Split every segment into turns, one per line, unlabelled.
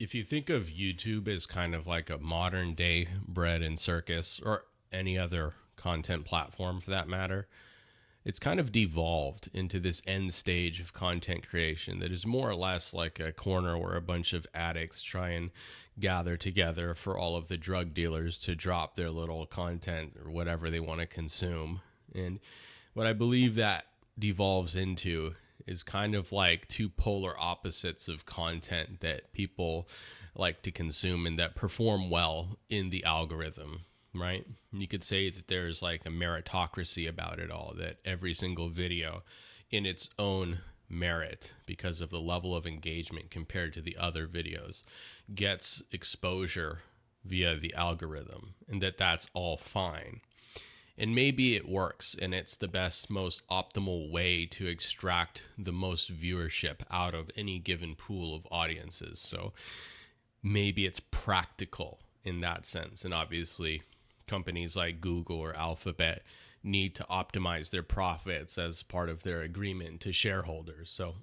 If you think of YouTube as kind of like a modern day bread and circus, or any other content platform for that matter, it's kind of devolved into this end stage of content creation that is more or less like a corner where a bunch of addicts try and gather together for all of the drug dealers to drop their little content or whatever they want to consume. And what I believe that devolves into is kind of like two polar opposites of content that people like to consume and that perform well in the algorithm, right? You could say that there's like a meritocracy about it all, that every single video in its own merit, because of the level of engagement compared to the other videos, gets exposure via the algorithm, and that's all fine. And maybe it works and it's the best, most optimal way to extract the most viewership out of any given pool of audiences. So maybe it's practical in that sense. And obviously, companies like Google or Alphabet need to optimize their profits as part of their agreement to shareholders. So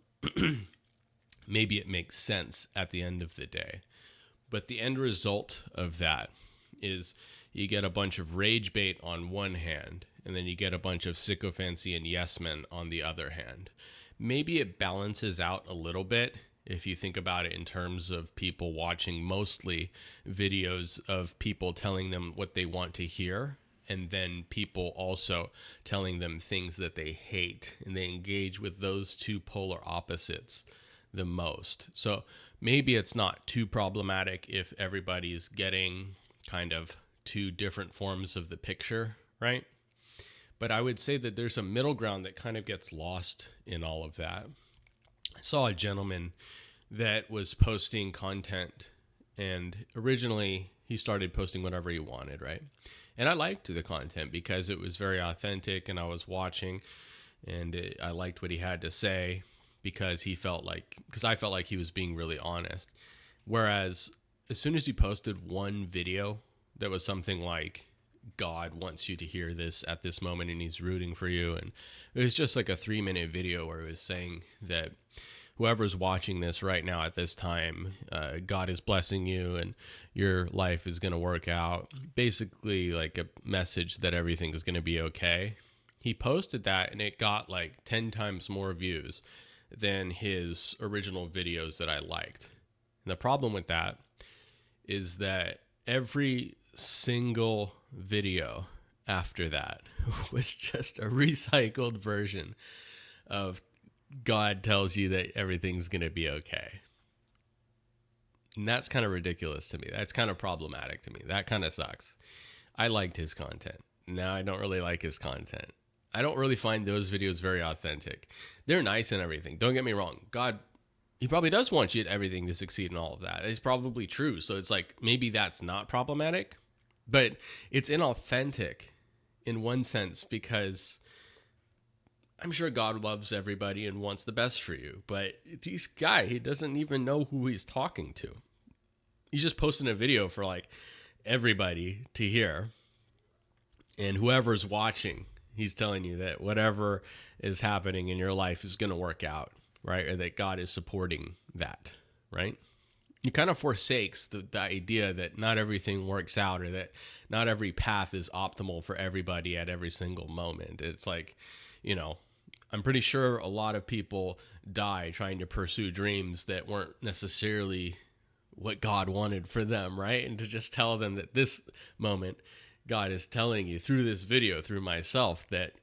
maybe it makes sense at the end of the day. But the end result of that is you get a bunch of rage bait on one hand, and then you get a bunch of sycophancy and yes men on the other hand. Maybe it balances out a little bit if you think about it in terms of people watching mostly videos of people telling them what they want to hear, and then people also telling them things that they hate, and they engage with those two polar opposites the most. So maybe it's not too problematic if everybody's getting kind of two different forms of the picture, right? But I would say that there's a middle ground that kind of gets lost in all of that. I saw a gentleman that was posting content, and originally he started posting whatever he wanted, right? And I liked the content because it was very authentic, and I was watching, and I liked what he had to say because I felt like he was being really honest. Whereas as soon as he posted one video that was something like, God wants you to hear this at this moment and he's rooting for you, and it was just like a 3-minute video where it was saying that whoever's watching this right now at this time, God is blessing you and your life is going to work out. Basically like a message that everything is going to be okay. He posted that and it got like 10 times more views than his original videos that I liked. And the problem with that is that every single video after that was just a recycled version of God tells you that everything's going to be okay. And that's kind of ridiculous to me. That's kind of problematic to me. That kind of sucks. I liked his content. Now I don't really like his content. I don't really find those videos very authentic. They're nice and everything. Don't get me wrong. God, he probably does want you to everything to succeed and all of that. It's probably true. So it's like, maybe that's not problematic, but it's inauthentic in one sense, because I'm sure God loves everybody and wants the best for you. But this guy, he doesn't even know who he's talking to. He's just posting a video for like everybody to hear. And whoever's watching, he's telling you that whatever is happening in your life is going to work out, right? Or that God is supporting that, right? He kind of forsakes the idea that not everything works out, or that not every path is optimal for everybody at every single moment. It's like, I'm pretty sure a lot of people die trying to pursue dreams that weren't necessarily what God wanted for them, right? And to just tell them that this moment, God is telling you through this video, through myself, that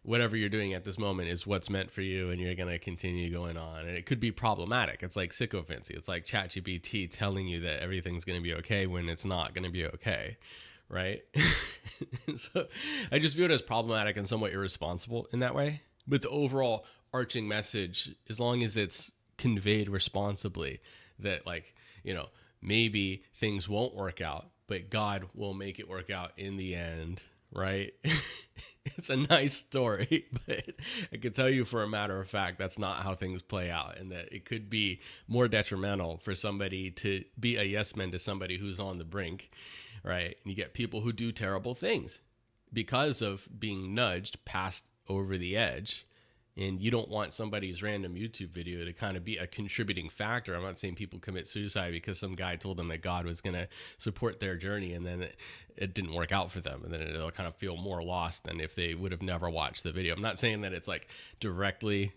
whatever you're doing at this moment is what's meant for you, and you're going to continue going on. And it could be problematic. It's like sycophancy. It's like ChatGPT telling you that everything's going to be okay when it's not going to be okay, right? So I just view it as problematic and somewhat irresponsible in that way. But the overall arching message, as long as it's conveyed responsibly, that maybe things won't work out, but God will make it work out in the end, right? It's a nice story, but I can tell you for a matter of fact, that's not how things play out, and that it could be more detrimental for somebody to be a yes man to somebody who's on the brink, right? And you get people who do terrible things because of being nudged past over the edge. And you don't want somebody's random YouTube video to kind of be a contributing factor. I'm not saying people commit suicide because some guy told them that God was going to support their journey and then it didn't work out for them. And then they'll kind of feel more lost than if they would have never watched the video. I'm not saying that it's like directly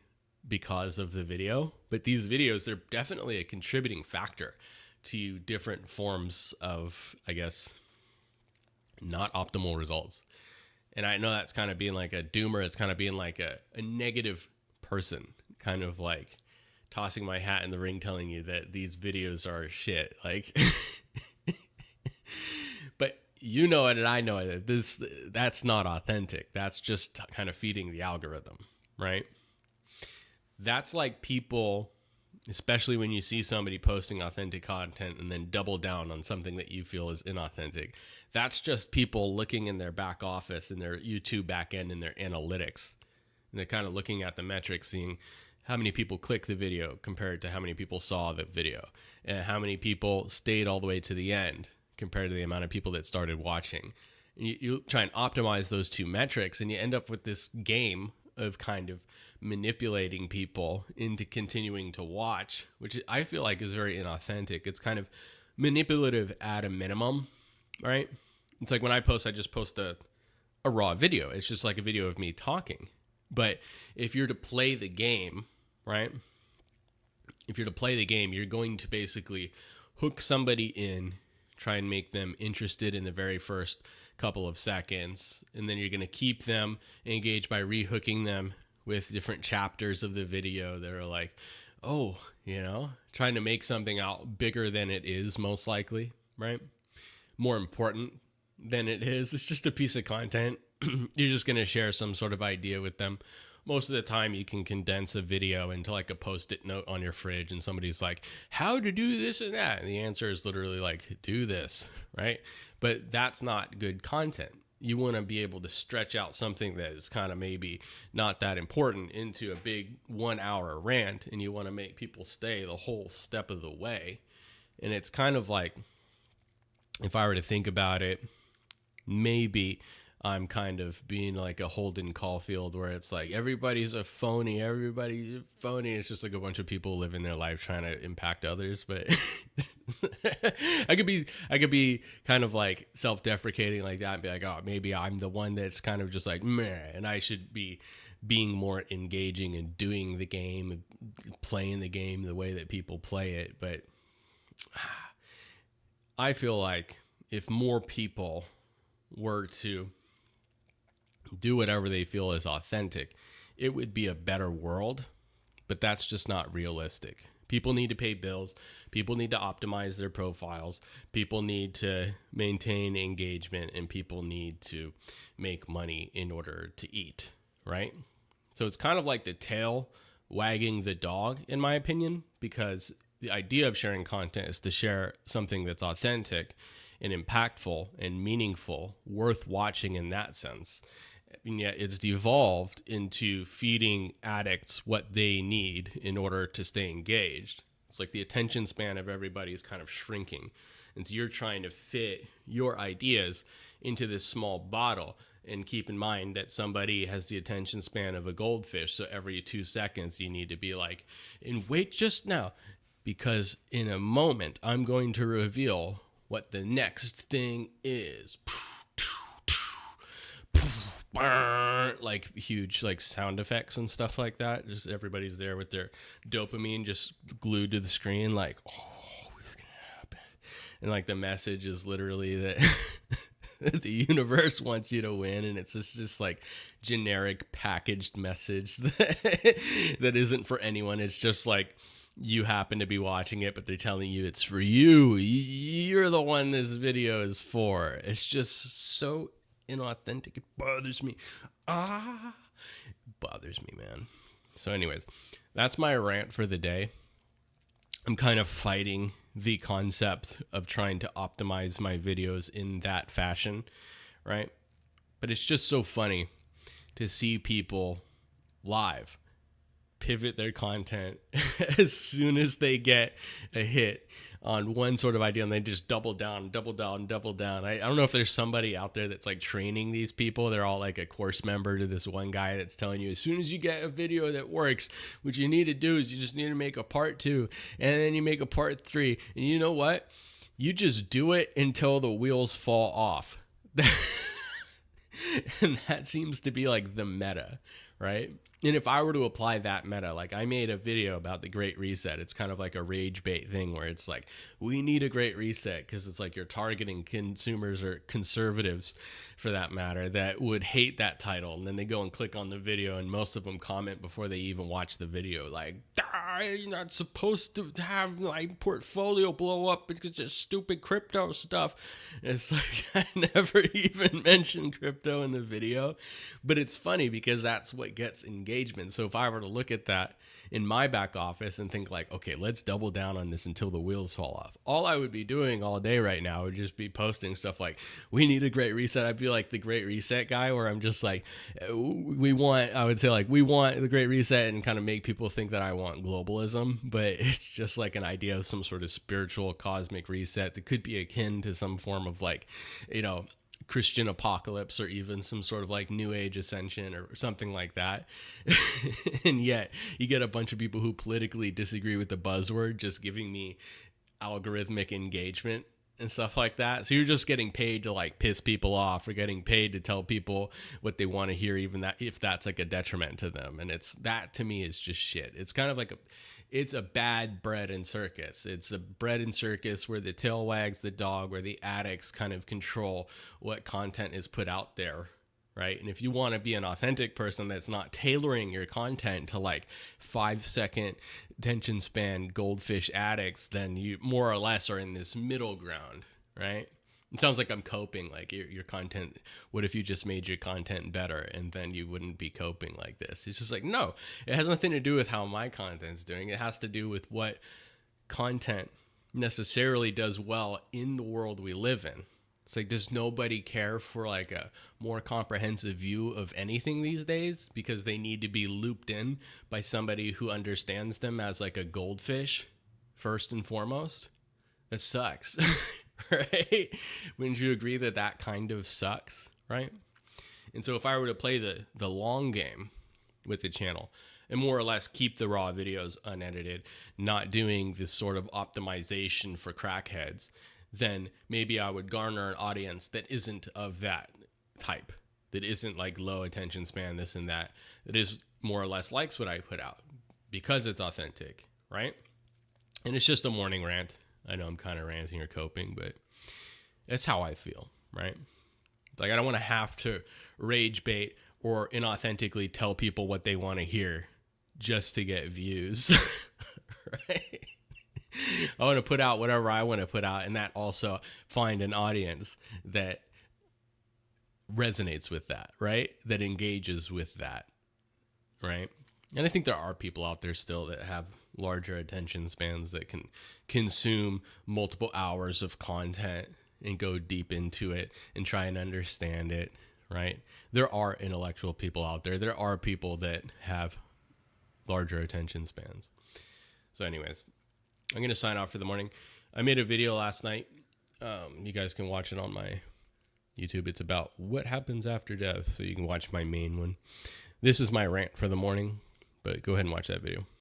because of the video, but these videos, they're definitely a contributing factor to different forms of, I guess, not optimal results. And I know that's kind of being like a doomer. It's kind of being like a negative person, kind of like tossing my hat in the ring, telling you that these videos are shit. Like, but you know it and I know it. That's not authentic. That's just kind of feeding the algorithm, right? That's like people, especially when you see somebody posting authentic content and then double down on something that you feel is inauthentic. That's just people looking in their back office, in their YouTube back end, in their analytics. And they're kind of looking at the metrics, seeing how many people click the video compared to how many people saw the video, and how many people stayed all the way to the end compared to the amount of people that started watching. And you try and optimize those two metrics, and you end up with this game of kind of manipulating people into continuing to watch, which I feel like is very inauthentic. It's kind of manipulative at a minimum, right? It's like when I post, I just post a raw video. It's just like a video of me talking. But if you're to play the game, right? If you're to play the game, you're going to basically hook somebody in, try and make them interested in the very first couple of seconds, and then you're going to keep them engaged by rehooking them with different chapters of the video that are like, oh, trying to make something out bigger than it is, most likely, right? More important than it is. It's just a piece of content. You're just going to share some sort of idea with them. Most of the time you can condense a video into like a post-it note on your fridge, and somebody's like, how to do this and that. And the answer is literally like, do this, right? But that's not good content. You want to be able to stretch out something that is kind of maybe not that important into a big 1 hour rant, and you want to make people stay the whole step of the way. And it's kind of like, if I were to think about it, maybe I'm kind of being like a Holden Caulfield, where it's like everybody's a phony. It's just like a bunch of people living their life trying to impact others. But I could be kind of like self-deprecating like that and be like, oh, maybe I'm the one that's kind of just like meh, and I should be being more engaging and doing the game, playing the game the way that people play it. But I feel like if more people were to do whatever they feel is authentic, it would be a better world. But that's just not realistic. People need to pay bills. People need to optimize their profiles. People need to maintain engagement, and people need to make money in order to eat, right? So it's kind of like the tail wagging the dog, in my opinion, because the idea of sharing content is to share something that's authentic and impactful and meaningful, worth watching in that sense. And yet it's devolved into feeding addicts what they need in order to stay engaged. It's like the attention span of everybody is kind of shrinking. And so you're trying to fit your ideas into this small bottle. And keep in mind that somebody has the attention span of a goldfish. So every 2 seconds you need to be like, and wait just now, because in a moment I'm going to reveal what the next thing is. Like huge like sound effects and stuff like that. Just everybody's there with their dopamine just glued to the screen, like, oh, what's gonna happen? And like the message is literally that the universe wants you to win, and it's just like generic packaged message that isn't for anyone. It's just like you happen to be watching it, but they're telling you it's for you. You're the one this video is for. It's just so inauthentic. It bothers me. Bothers me, man. So anyways, that's my rant for the day. I'm kind of fighting the concept of trying to optimize my videos in that fashion, right? But it's just so funny to see people live pivot their content as soon as they get a hit on one sort of idea, and they just double down. I don't know if there's somebody out there that's like training these people. They're all like a course member to this one guy that's telling you, as soon as you get a video that works, what you need to do is you just need to make a part 2, and then you make a part 3. And you know what? You just do it until the wheels fall off. And that seems to be like the meta, right? And if I were to apply that meta, like I made a video about the Great Reset. It's kind of like a rage bait thing where it's like, we need a Great Reset, because it's like you're targeting consumers or conservatives, for that matter, that would hate that title. And then they go and click on the video, and most of them comment before they even watch the video, like, you're not supposed to have my portfolio blow up because it's stupid crypto stuff. And it's like, I never even mentioned crypto in the video, but it's funny because that's what gets engagement. So if I were to look at that in my back office and think like, okay, let's double down on this until the wheels fall off, all I would be doing all day right now would just be posting stuff like, we need a Great Reset. I'd be like the Great Reset guy, where I'm just like, I would say like, we want the Great Reset, and kind of make people think that I want globalism, but it's just like an idea of some sort of spiritual cosmic reset that could be akin to some form of like, Christian apocalypse, or even some sort of like new age ascension or something like that. And yet you get a bunch of people who politically disagree with the buzzword just giving me algorithmic engagement and stuff like that. So you're just getting paid to like piss people off, or getting paid to tell people what they want to hear, even that if that's like a detriment to them. And it's, that to me is just shit. It's kind of like it's a bad bread and circus. It's a bread and circus where the tail wags the dog, where the addicts kind of control what content is put out there, right? And if you want to be an authentic person that's not tailoring your content to like 5-second attention span goldfish addicts, then you more or less are in this middle ground, right? It sounds like I'm coping, like your content. What if you just made your content better, and then you wouldn't be coping like this? It's just like, no, it has nothing to do with how my content's doing. It has to do with what content necessarily does well in the world we live in. It's like, does nobody care for like a more comprehensive view of anything these days, because they need to be looped in by somebody who understands them as like a goldfish first and foremost? That sucks. Right? Wouldn't you agree that that kind of sucks, right? And so if I were to play the long game with the channel and more or less keep the raw videos unedited, not doing this sort of optimization for crackheads, then maybe I would garner an audience that isn't of that type, that isn't like low attention span, this and that is more or less likes what I put out because it's authentic, right? And it's just a morning rant. I know I'm kind of ranting or coping, but that's how I feel, right? It's like, I don't want to have to rage bait or inauthentically tell people what they want to hear just to get views, right? I want to put out whatever I want to put out, and that also find an audience that resonates with that, right? That engages with that, right? And I think there are people out there still that have larger attention spans that can consume multiple hours of content and go deep into it and try and understand it, right? There are intellectual people out there. There are people that have larger attention spans. So anyways, I'm going to sign off for the morning. I made a video last night. You guys can watch it on my YouTube. It's about what happens after death, so you can watch my main one. This is my rant for the morning, but go ahead and watch that video.